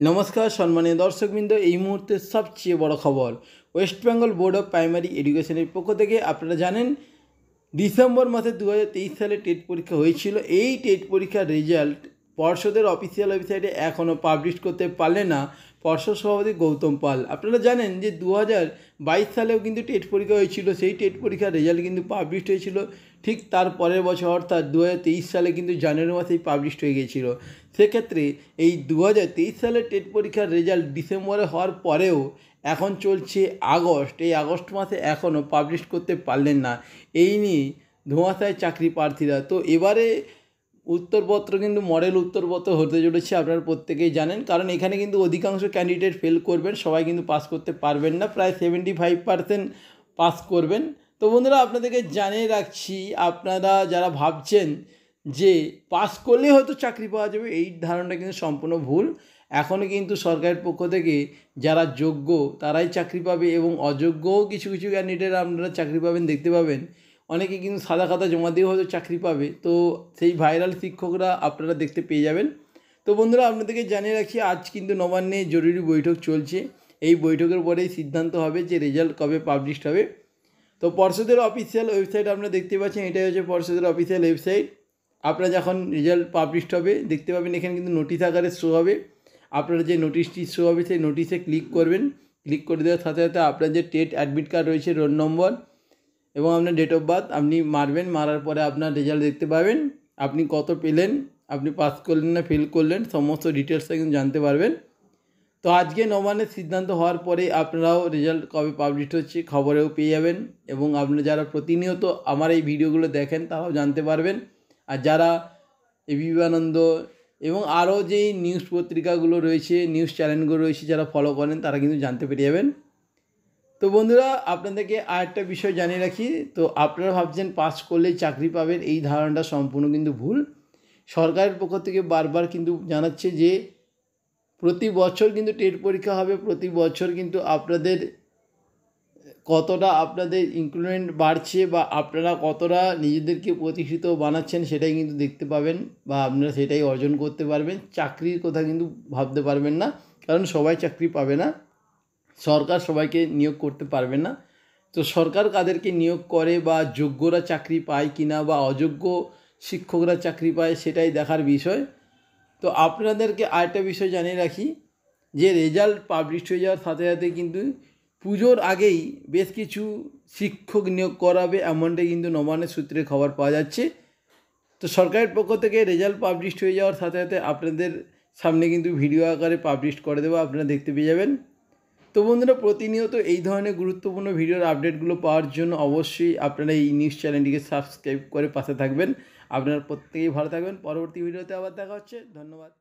नमस्कार सम्मानीय दर्शकबृंद এই মুহূর্তে সবচেয়ে বড় খবর West Bengal board of primary এডুকেশনের পক্ষ থেকে আপনারা জানেন ডিসেম্বর মাসে 2023 সালে টেট পরীক্ষা হয়েছিল। এই টেট পরীক্ষার রেজাল্ট পর্ষদের অফিসিয়াল ওয়েবসাইটে এখনও পাবলিশ করতে পারলে না পর্ষদ সভাপতি গৌতম পাল। আপনারা জানেন যে 2022 সালেও কিন্তু টেট পরীক্ষা হয়েছিল, সেই টেট পরীক্ষার রেজাল্ট কিন্তু পাবলিশ হয়েছিল ঠিক তার পরের বছর অর্থাৎ 2023 সালে কিন্তু জানুয়ারি মাসেই পাবলিশ হয়ে গিয়েছিল। সেক্ষেত্রে এই 2023 সালের টেট পরীক্ষার রেজাল্ট ডিসেম্বরে হওয়ার পরেও এখন চলছে আগস্ট, এই আগস্ট মাসে এখনও পাবলিশ করতে পারলেন না। এই নিয়ে ধোঁয়াশায় চাকরি প্রার্থীরা। তো এবারে উত্তরপত্র কিন্তু মডেল উত্তরপত্র হতে চলেছে, আপনারা প্রত্যেকেই জানেন, কারণ এখানে কিন্তু অধিকাংশ ক্যান্ডিডেট ফেল করবেন, সবাই কিন্তু পাস করতে পারবেন না, প্রায় 75% পাস করবেন। তো বন্ধুরা আপনাদেরকে জানিয়ে রাখছি, আপনারা যারা ভাবছেন যে পাস করলেই হয়তো চাকরি পাওয়া যাবে, এই ধারণাটা কিন্তু সম্পূর্ণ ভুল। এখনও কিন্তু সরকারের পক্ষ থেকে যারা যোগ্য তারাই চাকরি পাবে এবং অযোগ্যও কিছু কিছু ক্যান্ডিডেট আপনারা চাকরি পাবেন, দেখতে পাবেন। অনেকে কিন্তু সাদা খাতা জমা দিয়েও হয়তো চাকরি পাবে, তো সেই ভাইরাল শিক্ষকরা আপনারা দেখতে পেয়ে যাবেন। তো বন্ধুরা আপনাদেরকে জানিয়ে রাখি, আজ কিন্তু নবান্নে জরুরি বৈঠক চলছে। এই বৈঠকের পরেই সিদ্ধান্ত হবে যে রেজাল্ট কবে পাবলিশড হবে। তো পর্ষদের অফিসিয়াল ওয়েবসাইট আপনারা দেখতে পাচ্ছেন, এটাই হচ্ছে পর্ষদের অফিসিয়াল ওয়েবসাইট। আপনারা যখন রেজাল্ট পাবলিশড হবে দেখতে পাবেন এখানে কিন্তু নোটিশ আকারে শো হবে। আপনারা যে নোটিশটি শো হবে সেই নোটিশে ক্লিক করবেন। ক্লিক করে দেওয়ার সাথে সাথে আপনার যে টেট অ্যাডমিট কার্ড রয়েছে, রোল নম্বর এবং আপনার ডেট অফ বার্থ আপনি মারবেন। মারার পরে আপনার রেজাল্ট দেখতে পাবেন, আপনি কত পেলেন, আপনি পাস করলেন না ফেল করলেন, সমস্ত ডিটেলসটা কিন্তু জানতে পারবেন। তো আজকে নবান্নের সিদ্ধান্ত হওয়ার পরে আপনারাও রেজাল্ট কবে পাবলিশ হচ্ছে খবরেও পেয়ে যাবেন, এবং আপনারা যারা প্রতিনিয়ত আমার এই ভিডিওগুলো দেখেন তারাও জানতে পারবেন। আর যারা এবিপি আনন্দ এবং আরও যেই নিউজ পত্রিকাগুলো রয়েছে, নিউজ চ্যানেলগুলো রয়েছে, যারা ফলো করেন তারা কিন্তু জানতে পেরে যাবেন। তো বন্ধুরা আপনাদেরকে আরেকটা বিষয় জানিয়ে রাখি, তো আপনারা ভাবছেন পাস করলেই চাকরি পাবেন, এই ধারণাটা সম্পূর্ণ কিন্তু ভুল। সরকারের পক্ষ থেকে বারবার কিন্তু জানাচ্ছে যে প্রতি বছর কিন্তু টেট পরীক্ষা হবে, প্রতি বছর কিন্তু আপনাদের কতটা আপনাদের ইনক্রিমেন্ট বাড়ছে বা আপনারা কতটা নিজেদেরকে প্রতিষ্ঠিত বানাচ্ছেন সেটাই কিন্তু দেখতে পাবেন, বা আপনারা সেটাই অর্জন করতে পারবেন। চাকরির কথা কিন্তু ভাবতে পারবেন না, কারণ সবাই চাকরি পাবে না, সরকার সবাইকে নিয়োগ করতে পারবে না। তো সরকার কাদেরকে নিয়োগ করে বা যোগ্যরা চাকরি পায় কিনা বা অযোগ্য শিক্ষকরা চাকরি পায় সেটাই দেখার বিষয়। তো আপনাদেরকে আরেকটা বিষয় জানিয়ে রাখি যে রেজাল্ট পাবলিশ হয়ে যাওয়ার সাথে সাথে কিন্তু পুজোর আগেই বেশ কিছু শিক্ষক নিয়োগ করাবে, এমনটাই কিন্তু নবান্নের সূত্রে খবর পাওয়া যাচ্ছে। তো সরকারের পক্ষ থেকে রেজাল্ট পাবলিশ হয়ে যাওয়ার সাথে সাথে আপনাদের সামনে কিন্তু ভিডিও আকারে পাবলিশ করে দেবো, আপনারা দেখতে পেয়ে যাবেন। তো বন্ধুরা প্রতিনিয়ত এই ধরনের গুরুত্বপূর্ণ ভিডিওর আপডেটগুলো পাওয়ার জন্য অবশ্যই আপনারা এই নিউজ চ্যানেলটিকে সাবস্ক্রাইব করে পাশে থাকবেন। আপনারা প্রত্যেকেই ভালো থাকবেন। পরবর্তী ভিডিওতে আবার দেখা হচ্ছে। ধন্যবাদ।